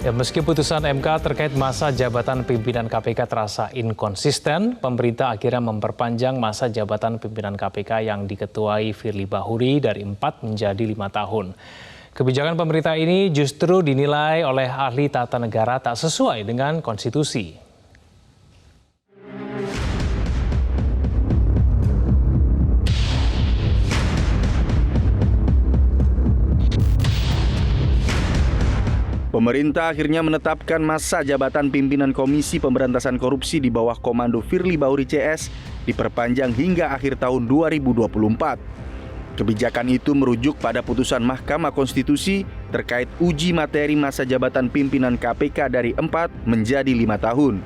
Ya, meski putusan MK terkait masa jabatan pimpinan KPK terasa inkonsisten, pemerintah akhirnya memperpanjang masa jabatan pimpinan KPK yang diketuai Firly Bahuri dari 4 menjadi 5 tahun. Kebijakan pemerintah ini justru dinilai oleh ahli tata negara tak sesuai dengan konstitusi. Pemerintah akhirnya menetapkan masa jabatan pimpinan Komisi Pemberantasan Korupsi di bawah komando Firly Bahuri CS diperpanjang hingga akhir tahun 2024. Kebijakan itu merujuk pada putusan Mahkamah Konstitusi terkait uji materi masa jabatan pimpinan KPK dari 4 menjadi 5 tahun.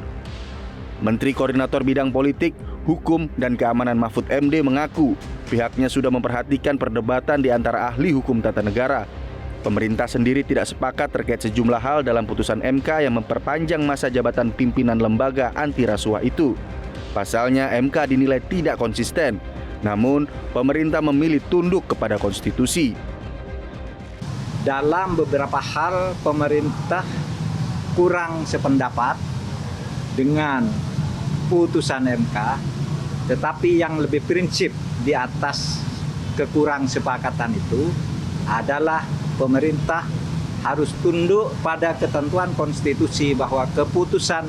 Menteri Koordinator Bidang Politik, Hukum, dan Keamanan Mahfud MD mengaku pihaknya sudah memperhatikan perdebatan di antara ahli hukum tata negara. Pemerintah sendiri tidak sepakat terkait sejumlah hal dalam putusan MK yang memperpanjang masa jabatan pimpinan lembaga anti rasuah itu. Pasalnya MK dinilai tidak konsisten, namun pemerintah memilih tunduk kepada konstitusi. Dalam beberapa hal pemerintah kurang sependapat dengan putusan MK, tetapi yang lebih prinsip di atas kekurang sepakatan itu adalah pemerintah harus tunduk pada ketentuan konstitusi bahwa keputusan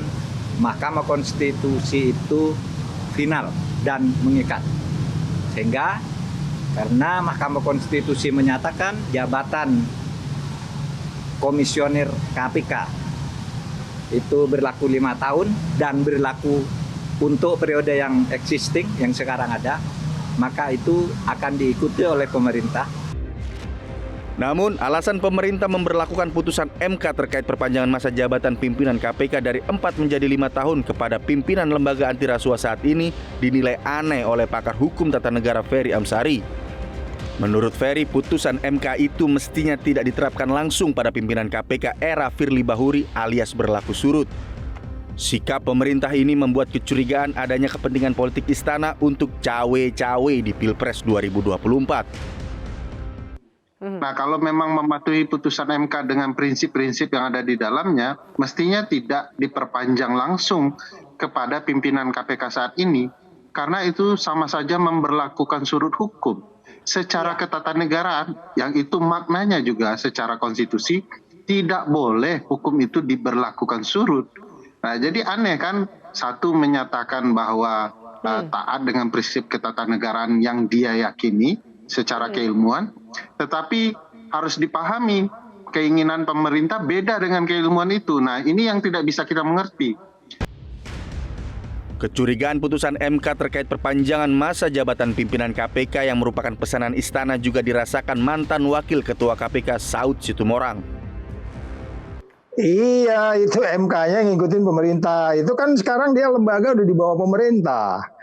Mahkamah Konstitusi itu final dan mengikat. Sehingga karena Mahkamah Konstitusi menyatakan jabatan komisioner KPK itu berlaku 5 tahun dan berlaku untuk periode yang existing yang sekarang ada, maka itu akan diikuti oleh pemerintah. Namun, alasan pemerintah memberlakukan putusan MK terkait perpanjangan masa jabatan pimpinan KPK dari 4 menjadi 5 tahun kepada pimpinan lembaga anti rasuah saat ini dinilai aneh oleh pakar hukum tata negara Ferry Amsari. Menurut Ferry, putusan MK itu mestinya tidak diterapkan langsung pada pimpinan KPK era Firly Bahuri alias berlaku surut. Sikap pemerintah ini membuat kecurigaan adanya kepentingan politik istana untuk cawe-cawe di Pilpres 2024. Nah, kalau memang mematuhi putusan MK dengan prinsip-prinsip yang ada di dalamnya, mestinya tidak diperpanjang langsung kepada pimpinan KPK saat ini, karena itu sama saja memberlakukan surut hukum. Secara ketatanegaraan, yang itu maknanya juga secara konstitusi, tidak boleh hukum itu diberlakukan surut. Nah, jadi aneh kan, satu menyatakan bahwa taat dengan prinsip ketatanegaraan yang dia yakini secara keilmuan, tetapi harus dipahami keinginan pemerintah beda dengan keilmuan itu. Nah, ini yang tidak bisa kita mengerti. Kecurigaan putusan MK terkait perpanjangan masa jabatan pimpinan KPK yang merupakan pesanan istana juga dirasakan mantan Wakil Ketua KPK Saud Situmorang. Iya, itu MK-nya ngikutin pemerintah. Itu kan sekarang dia lembaga udah di bawah pemerintah.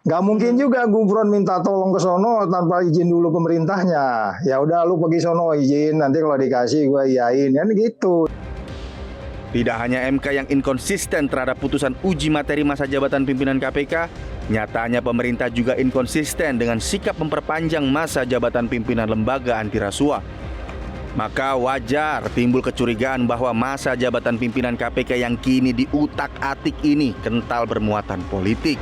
Gak mungkin juga Gufron minta tolong ke sono tanpa izin dulu pemerintahnya. Ya udah lu pergi sono izin, nanti kalau dikasih gue iyain, kan gitu. Tidak hanya MK yang inkonsisten terhadap putusan uji materi masa jabatan pimpinan KPK, nyatanya pemerintah juga inkonsisten dengan sikap memperpanjang masa jabatan pimpinan lembaga anti rasuah. Maka wajar timbul kecurigaan bahwa masa jabatan pimpinan KPK yang kini diutak-atik ini kental bermuatan politik.